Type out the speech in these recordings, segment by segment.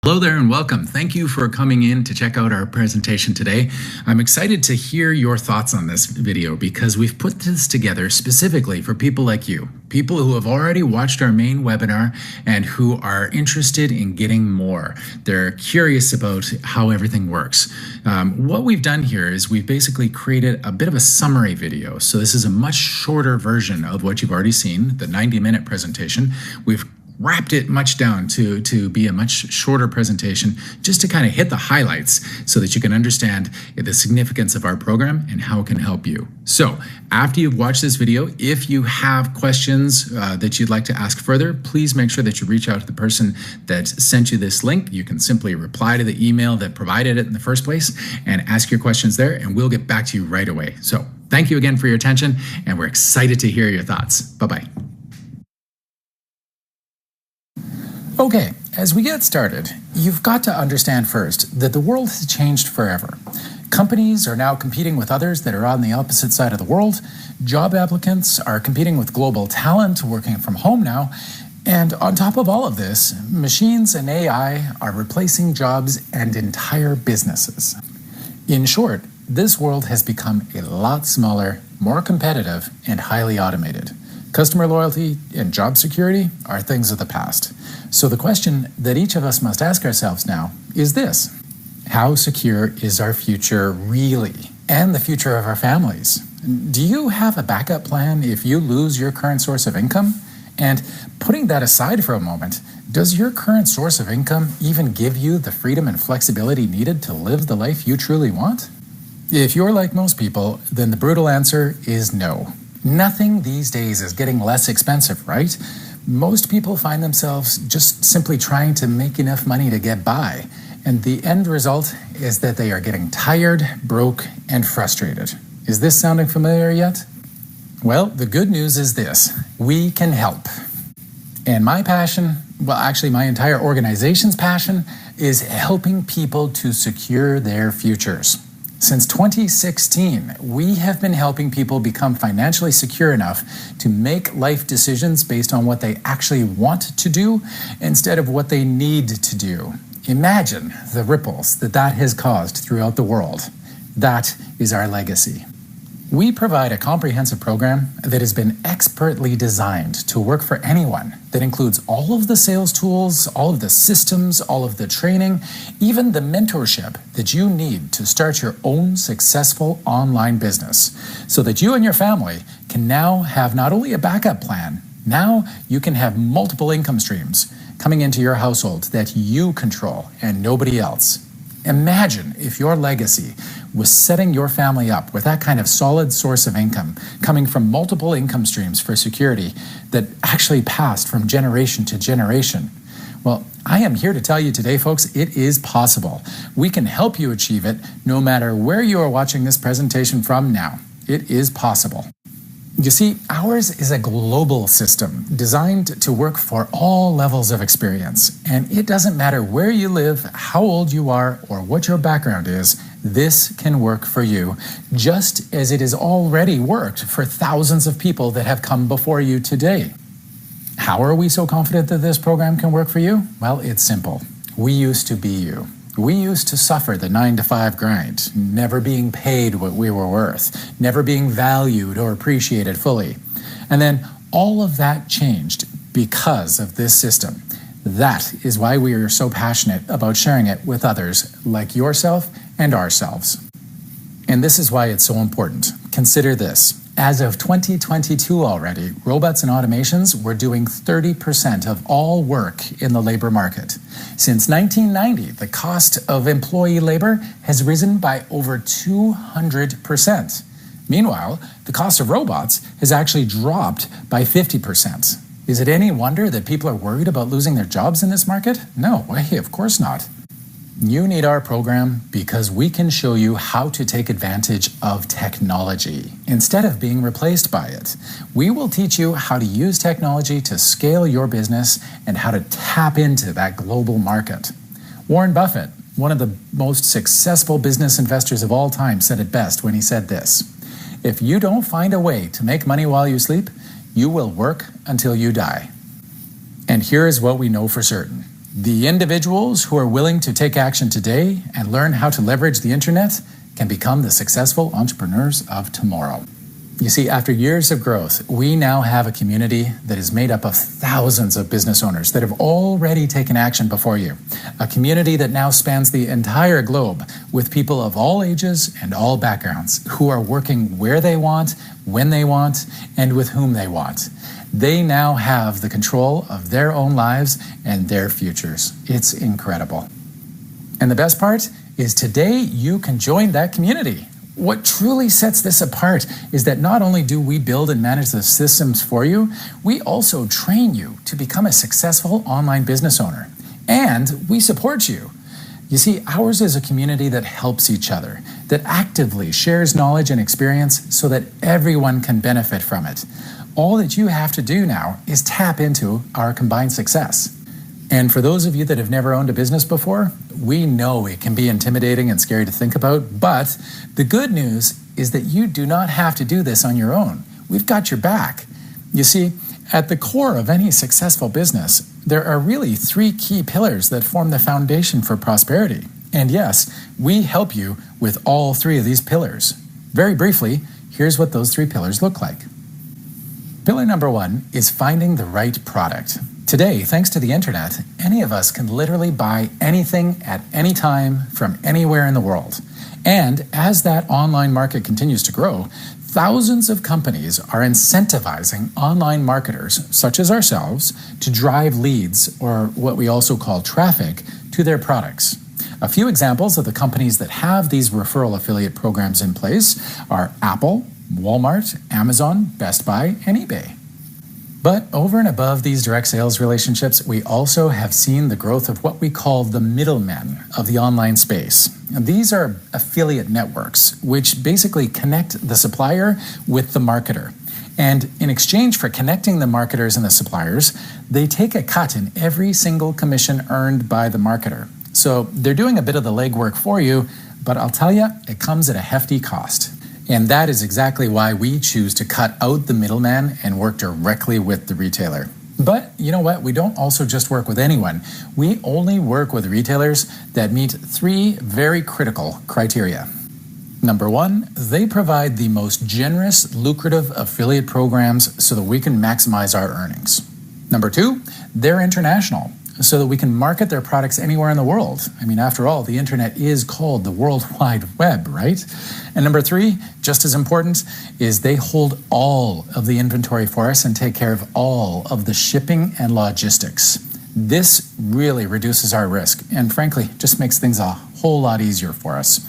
Hello there and welcome. Thank you for coming in to check out our presentation today. I'm excited to hear your thoughts on this video because we've put this together specifically for people like you, people who have already watched our main webinar and who are interested in getting more. They're curious about how everything works. What we've done here is we've basically created a bit of a summary video. So this is a much shorter version of what you've already seen, the 90-minute presentation. We've wrapped it much down to be a much shorter presentation, just to kind of hit the highlights so that you can understand the significance of our program and how it can help you. So after you've watched this video, if you have questions that you'd like to ask further, please make sure that you reach out to the person that sent you this link. You can simply reply to the email that provided it in the first place and ask your questions there, and we'll get back to you right away. So thank you again for your attention, and we're excited to hear your thoughts. Bye-bye. Okay, as we get started, you've got to understand first that the world has changed forever. Companies are now competing with others that are on the opposite side of the world. Job applicants are competing with global talent working from home now. And on top of all of this, machines and AI are replacing jobs and entire businesses. In short, this world has become a lot smaller, more competitive, and highly automated. Customer loyalty and job security are things of the past. So the question that each of us must ask ourselves now is this: how secure is our future really, and the future of our families? Do you have a backup plan if you lose your current source of income? And putting that aside for a moment, does your current source of income even give you the freedom and flexibility needed to live the life you truly want? If you're like most people, then the brutal answer is no. Nothing these days is getting less expensive, right? Most people find themselves just simply trying to make enough money to get by. And the end result is that they are getting tired, broke, and frustrated. Is this sounding familiar yet? Well, the good news is this: we can help. And my passion, well, actually my entire organization's passion, is helping people to secure their futures. Since 2016, we have been helping people become financially secure enough to make life decisions based on what they actually want to do instead of what they need to do. Imagine the ripples that has caused throughout the world. That is our legacy. We provide a comprehensive program that has been expertly designed to work for anyone, that includes all of the sales tools, all of the systems, all of the training, even the mentorship that you need to start your own successful online business, so that you and your family can now have not only a backup plan, now you can have multiple income streams coming into your household that you control and nobody else. Imagine if your legacy was setting your family up with that kind of solid source of income coming from multiple income streams for security that actually passed from generation to generation. Well, I am here to tell you today, folks, it is possible. We can help you achieve it no matter where you are watching this presentation from now. It is possible. You see, ours is a global system designed to work for all levels of experience. And it doesn't matter where you live, how old you are, or what your background is, this can work for you, just as it has already worked for thousands of people that have come before you today. How are we so confident that this program can work for you? Well, it's simple. We used to be you. We used to suffer the 9-to-5 grind, never being paid what we were worth, never being valued or appreciated fully. And then all of that changed because of this system. That is why we are so passionate about sharing it with others like yourself and ourselves. And this is why it's so important. Consider this. As of 2022 already, robots and automations were doing 30% of all work in the labor market. Since 1990, the cost of employee labor has risen by over 200%. Meanwhile, the cost of robots has actually dropped by 50%. Is it any wonder that people are worried about losing their jobs in this market? No way, of course not. You need our program because we can show you how to take advantage of technology instead of being replaced by it. We will teach you how to use technology to scale your business and how to tap into that global market. Warren Buffett, one of the most successful business investors of all time, said it best when he said this: "If you don't find a way to make money while you sleep, you will work until you die." And here is what we know for certain. The individuals who are willing to take action today and learn how to leverage the internet can become the successful entrepreneurs of tomorrow. You see, after years of growth, we now have a community that is made up of thousands of business owners that have already taken action before you. A community that now spans the entire globe with people of all ages and all backgrounds who are working where they want, when they want, and with whom they want. They now have the control of their own lives and their futures. It's incredible. And the best part is today you can join that community. What truly sets this apart is that not only do we build and manage the systems for you, we also train you to become a successful online business owner. And we support you. You see, ours is a community that helps each other, that actively shares knowledge and experience so that everyone can benefit from it. All that you have to do now is tap into our combined success. And for those of you that have never owned a business before, we know it can be intimidating and scary to think about, but the good news is that you do not have to do this on your own. We've got your back. You see, at the core of any successful business, there are really three key pillars that form the foundation for prosperity. And yes, we help you with all three of these pillars. Very briefly, here's what those three pillars look like. Pillar number one is finding the right product. Today, thanks to the internet, any of us can literally buy anything at any time from anywhere in the world. And as that online market continues to grow, thousands of companies are incentivizing online marketers, such as ourselves, to drive leads, or what we also call traffic, to their products. A few examples of the companies that have these referral affiliate programs in place are Apple, Walmart, Amazon, Best Buy, and eBay. But over and above these direct sales relationships, we also have seen the growth of what we call the middlemen of the online space. And these are affiliate networks, which basically connect the supplier with the marketer. And in exchange for connecting the marketers and the suppliers, they take a cut in every single commission earned by the marketer. So they're doing a bit of the legwork for you, but I'll tell you, it comes at a hefty cost. And that is exactly why we choose to cut out the middleman and work directly with the retailer. But you know what? We don't also just work with anyone. We only work with retailers that meet three very critical criteria. Number one, they provide the most generous, lucrative affiliate programs so that we can maximize our earnings. Number two, they're international, so that we can market their products anywhere in the world. I mean, after all, the internet is called the World Wide Web, right? And number three, just as important, is they hold all of the inventory for us and take care of all of the shipping and logistics. This really reduces our risk and frankly, just makes things a whole lot easier for us.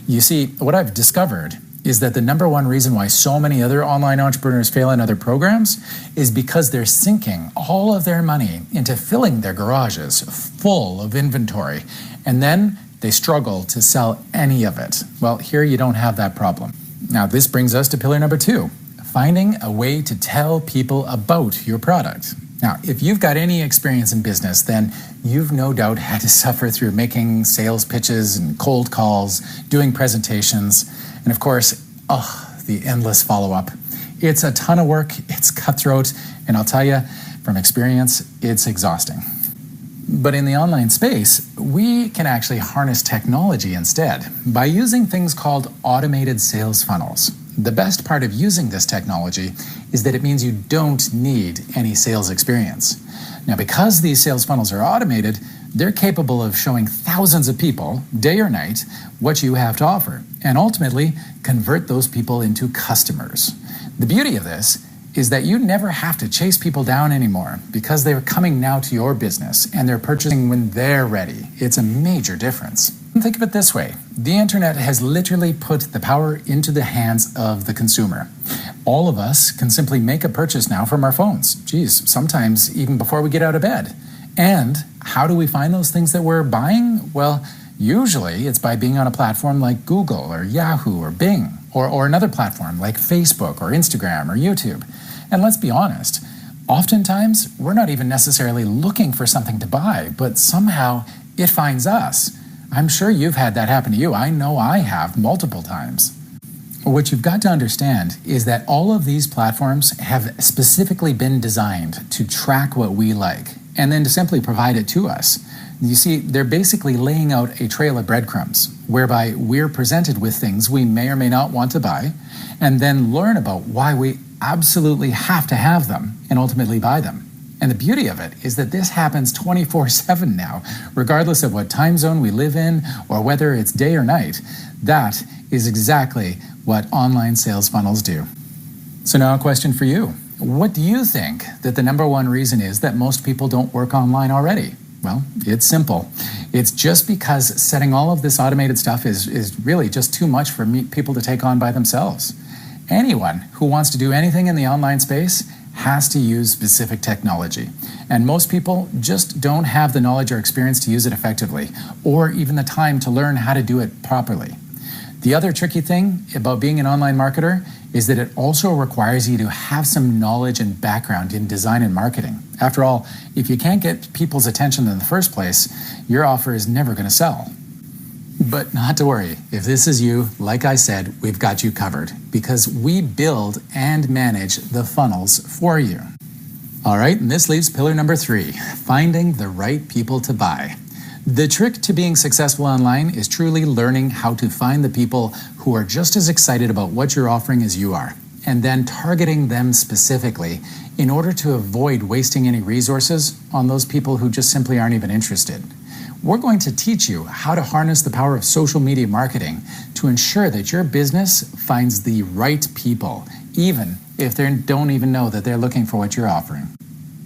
You see, what I've discovered is that the number one reason why so many other online entrepreneurs fail in other programs is because they're sinking all of their money into filling their garages full of inventory, and then they struggle to sell any of it. Well, here you don't have that problem. Now, this brings us to pillar number two, finding a way to tell people about your product. Now, if you've got any experience in business, then you've no doubt had to suffer through making sales pitches and cold calls, doing presentations, and of course, the endless follow-up. It's a ton of work, it's cutthroat, and I'll tell you, from experience, it's exhausting. But in the online space, we can actually harness technology instead by using things called automated sales funnels. The best part of using this technology is that it means you don't need any sales experience. Now, because these sales funnels are automated, they're capable of showing thousands of people, day or night, what you have to offer, and ultimately convert those people into customers. The beauty of this is that you never have to chase people down anymore because they're coming now to your business and they're purchasing when they're ready. It's a major difference. Think of it this way. The internet has literally put the power into the hands of the consumer. All of us can simply make a purchase now from our phones. Geez, sometimes even before we get out of bed. And how do we find those things that we're buying? Well, usually it's by being on a platform like Google or Yahoo or Bing, or another platform like Facebook or Instagram or YouTube. And let's be honest, oftentimes we're not even necessarily looking for something to buy, but somehow it finds us. I'm sure you've had that happen to you. I know I have multiple times. What you've got to understand is that all of these platforms have specifically been designed to track what we like and then to simply provide it to us. You see, they're basically laying out a trail of breadcrumbs whereby we're presented with things we may or may not want to buy and then learn about why we absolutely have to have them and ultimately buy them. And the beauty of it is that this happens 24/7 now, regardless of what time zone we live in or whether it's day or night. That is exactly what online sales funnels do. So now a question for you. What do you think that the number one reason is that most people don't work online already? Well, it's simple. It's just because setting all of this automated stuff is really just too much for people to take on by themselves. Anyone who wants to do anything in the online space has to use specific technology. And most people just don't have the knowledge or experience to use it effectively, or even the time to learn how to do it properly. The other tricky thing about being an online marketer is that it also requires you to have some knowledge and background in design and marketing. After all, if you can't get people's attention in the first place, your offer is never going to sell. But not to worry, if this is you, like I said, we've got you covered because we build and manage the funnels for you. All right, and this leaves pillar number 3, finding the right people to buy. The trick to being successful online is truly learning how to find the people who are just as excited about what you're offering as you are, and then targeting them specifically in order to avoid wasting any resources on those people who just simply aren't even interested. We're going to teach you how to harness the power of social media marketing to ensure that your business finds the right people, even if they don't even know that they're looking for what you're offering.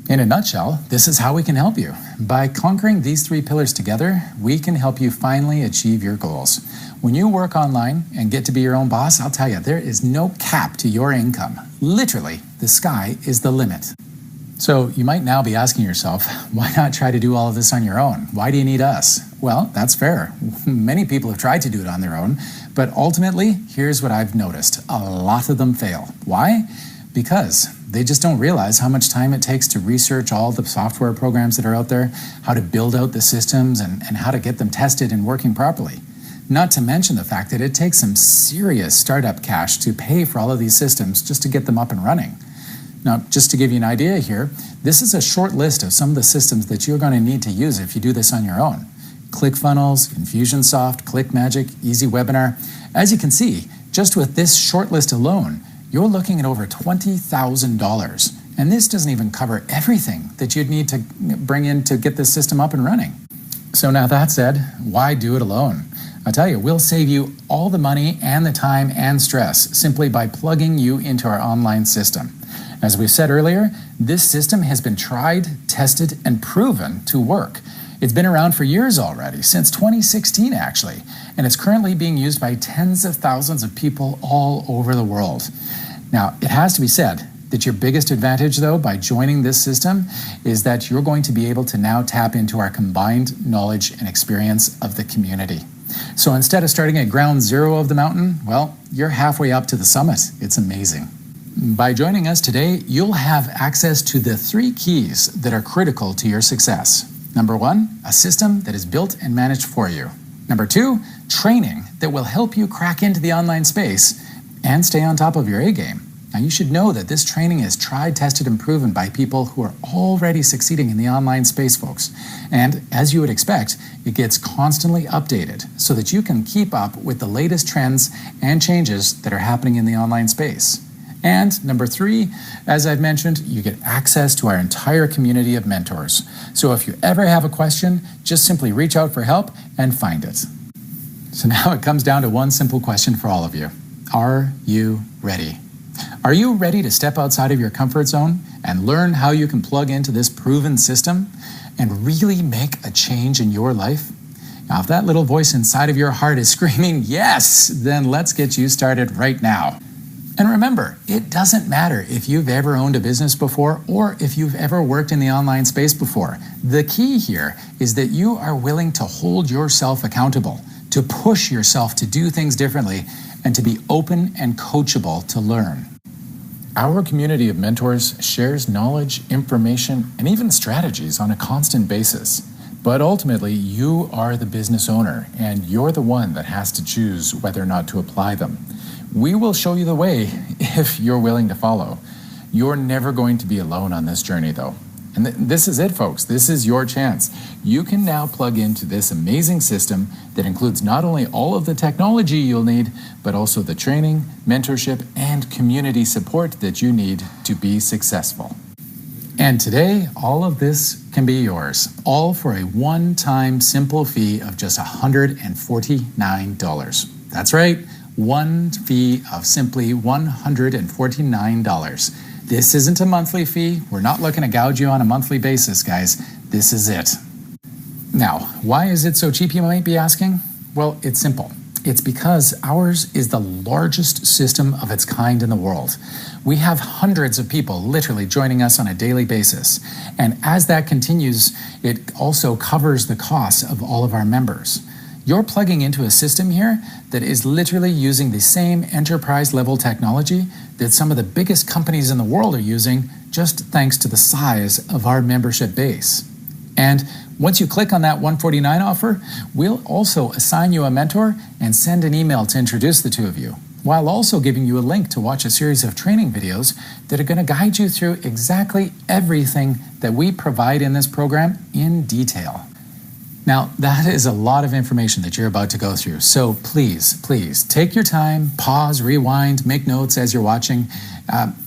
In a nutshell, this is how we can help you. By conquering these 3 pillars together, we can help you finally achieve your goals. When you work online and get to be your own boss, I'll tell you, there is no cap to your income. Literally, the sky is the limit. So you might now be asking yourself, why not try to do all of this on your own? Why do you need us? Well, that's fair. Many people have tried to do it on their own, but ultimately, here's what I've noticed. A lot of them fail. Why? Because they just don't realize how much time it takes to research all the software programs that are out there, how to build out the systems, and how to get them tested and working properly. Not to mention the fact that it takes some serious startup cash to pay for all of these systems just to get them up and running. Now, just to give you an idea here, this is a short list of some of the systems that you're going to need to use if you do this on your own. ClickFunnels, Infusionsoft, ClickMagick, EasyWebinar. As you can see, just with this short list alone, you're looking at over $20,000. And this doesn't even cover everything that you'd need to bring in to get this system up and running. So now that said, why do it alone? I'll tell you, we'll save you all the money and the time and stress simply by plugging you into our online system. As we said earlier, this system has been tried, tested, and proven to work. It's been around for years already, since 2016 actually, and it's currently being used by tens of thousands of people all over the world. Now, it has to be said that your biggest advantage, though, by joining this system is that you're going to be able to now tap into our combined knowledge and experience of the community. So instead of starting at ground zero of the mountain, well, you're halfway up to the summit. It's amazing. By joining us today, you'll have access to the 3 keys that are critical to your success. Number 1, a system that is built and managed for you. Number 2, training that will help you crack into the online space and stay on top of your A game. Now, you should know that this training is tried, tested, and proven by people who are already succeeding in the online space, folks. And as you would expect, it gets constantly updated so that you can keep up with the latest trends and changes that are happening in the online space. And number 3, as I've mentioned, you get access to our entire community of mentors. So if you ever have a question, just simply reach out for help and find it. So now it comes down to one simple question for all of you. Are you ready? Are you ready to step outside of your comfort zone and learn how you can plug into this proven system and really make a change in your life? Now, if that little voice inside of your heart is screaming, yes, then let's get you started right now. And remember, it doesn't matter if you've ever owned a business before or if you've ever worked in the online space before. The key here is that you are willing to hold yourself accountable, to push yourself to do things differently, and to be open and coachable to learn. Our community of mentors shares knowledge, information, and even strategies on a constant basis. But ultimately, you are the business owner, and you're the one that has to choose whether or not to apply them. We will show you the way if you're willing to follow. You're never going to be alone on this journey, though. And this is it, folks. This is your chance. You can now plug into this amazing system that includes not only all of the technology you'll need, but also the training, mentorship, and community support that you need to be successful. And today, all of this can be yours, all for a one-time simple fee of just $149. That's right, one fee of simply $149. This isn't a monthly fee. We're not looking to gouge you on a monthly basis, guys. This is it. Now, why is it so cheap, you might be asking? Well, it's simple. It's because ours is the largest system of its kind in the world. We have hundreds of people literally joining us on a daily basis. And as that continues, it also covers the costs of all of our members. You're plugging into a system here that is literally using the same enterprise level technology that some of the biggest companies in the world are using, just thanks to the size of our membership base. And once you click on that $149 offer, we'll also assign you a mentor and send an email to introduce the two of you, while also giving you a link to watch a series of training videos that are going to guide you through exactly everything that we provide in this program in detail. Now, that is a lot of information that you're about to go through, so please take your time, pause, rewind, make notes as you're watching.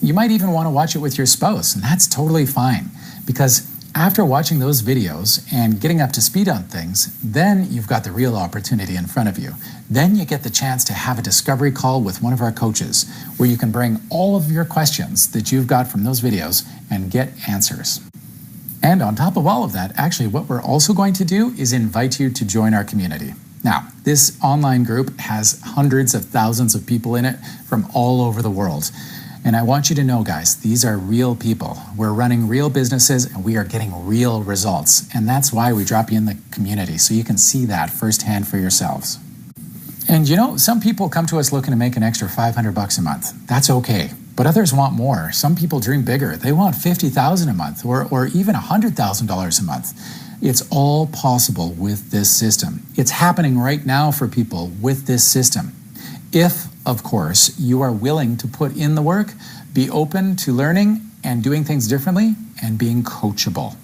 You might even want to watch it with your spouse, and that's totally fine, because after watching those videos and getting up to speed on things, then you've got the real opportunity in front of you. Then you get the chance to have a discovery call with one of our coaches, where you can bring all of your questions that you've got from those videos and get answers. And on top of all of that, actually what we're also going to do is invite you to join our community. Now, this online group has hundreds of thousands of people in it from all over the world. And I want you to know, guys, these are real people. We're running real businesses and we are getting real results. And that's why we drop you in the community, so you can see that firsthand for yourselves. And you know, some people come to us looking to make an extra $500 a month. That's okay. But others want more. Some people dream bigger. They want $50,000 a month or even $100,000 a month. It's all possible with this system. It's happening right now for people with this system. If, of course, you are willing to put in the work, be open to learning and doing things differently, and being coachable.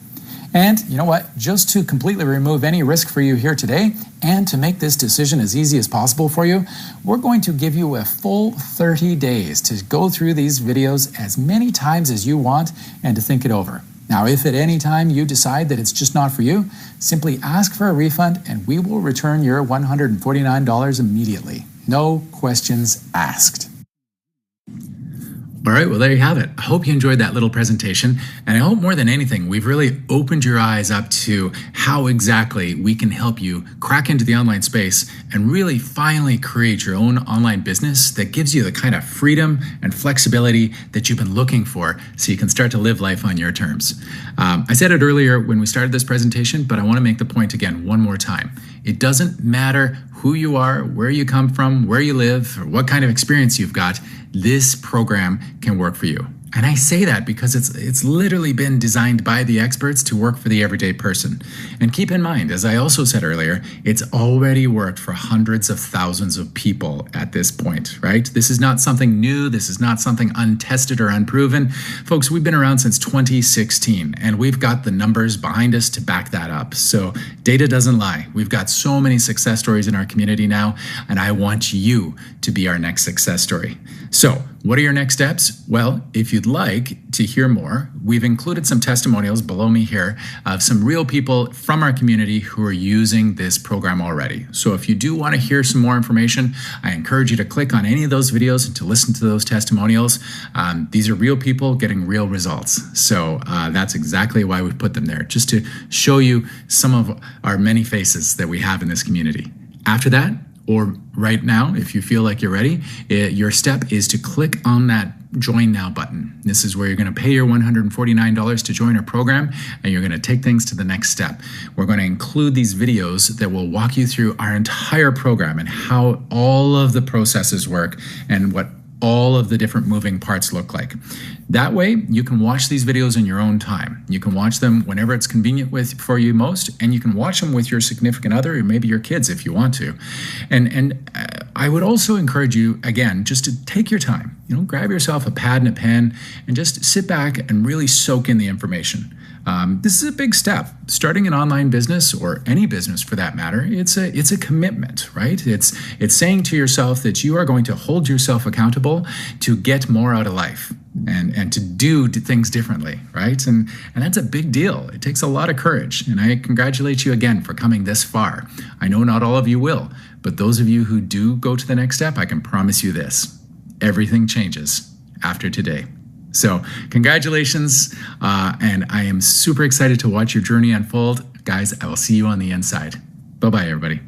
And you know what? Just to completely remove any risk for you here today, and to make this decision as easy as possible for you, we're going to give you a full 30 days to go through these videos as many times as you want and to think it over. Now, if at any time you decide that it's just not for you, simply ask for a refund and we will return your $149 immediately. No questions asked. All right, well, there you have it. I hope you enjoyed that little presentation. And I hope more than anything, we've really opened your eyes up to how exactly we can help you crack into the online space and really finally create your own online business that gives you the kind of freedom and flexibility that you've been looking for, so you can start to live life on your terms. I said it earlier when we started this presentation, but I want to make the point again one more time. It doesn't matter who you are, where you come from, where you live, or what kind of experience you've got. This program can work for you. And I say that because it's literally been designed by the experts to work for the everyday person. And keep in mind, as I also said earlier, it's already worked for hundreds of thousands of people at this point, right? This is not something new. This is not something untested or unproven. Folks, we've been around since 2016, and we've got the numbers behind us to back that up. So data doesn't lie. We've got so many success stories in our community now, and I want you to be our next success story. So what are your next steps? Well, if you'd like to hear more, we've included some testimonials below me here of some real people from our community who are using this program already. So if you do want to hear some more information, I encourage you to click on any of those videos and to listen to those testimonials. These are real people getting real results. So that's exactly why we put them there, just to show you some of our many faces that we have in this community. After that, or right now, if you feel like you're ready, your step is to click on that Join Now button. This is where you're going to pay your $149 to join our program, and you're going to take things to the next step. We're going to include these videos that will walk you through our entire program and how all of the processes work and what all of the different moving parts look like. That way, you can watch these videos in your own time. You can watch them whenever it's convenient for you most, and you can watch them with your significant other or maybe your kids if you want to. And I would also encourage you, again, just to take your time. Grab yourself a pad and a pen and just sit back and really soak in the information. This is a big step. Starting an online business, or any business for that matter, it's a commitment, right? It's saying to yourself that you are going to hold yourself accountable to get more out of life and to do things differently, right? And that's a big deal. It takes a lot of courage, and I congratulate you again for coming this far. I know not all of you will, but those of you who do go to the next step, I can promise you this: everything changes after today. So congratulations, and I am super excited to watch your journey unfold. Guys, I will see you on the inside. Bye-bye, everybody.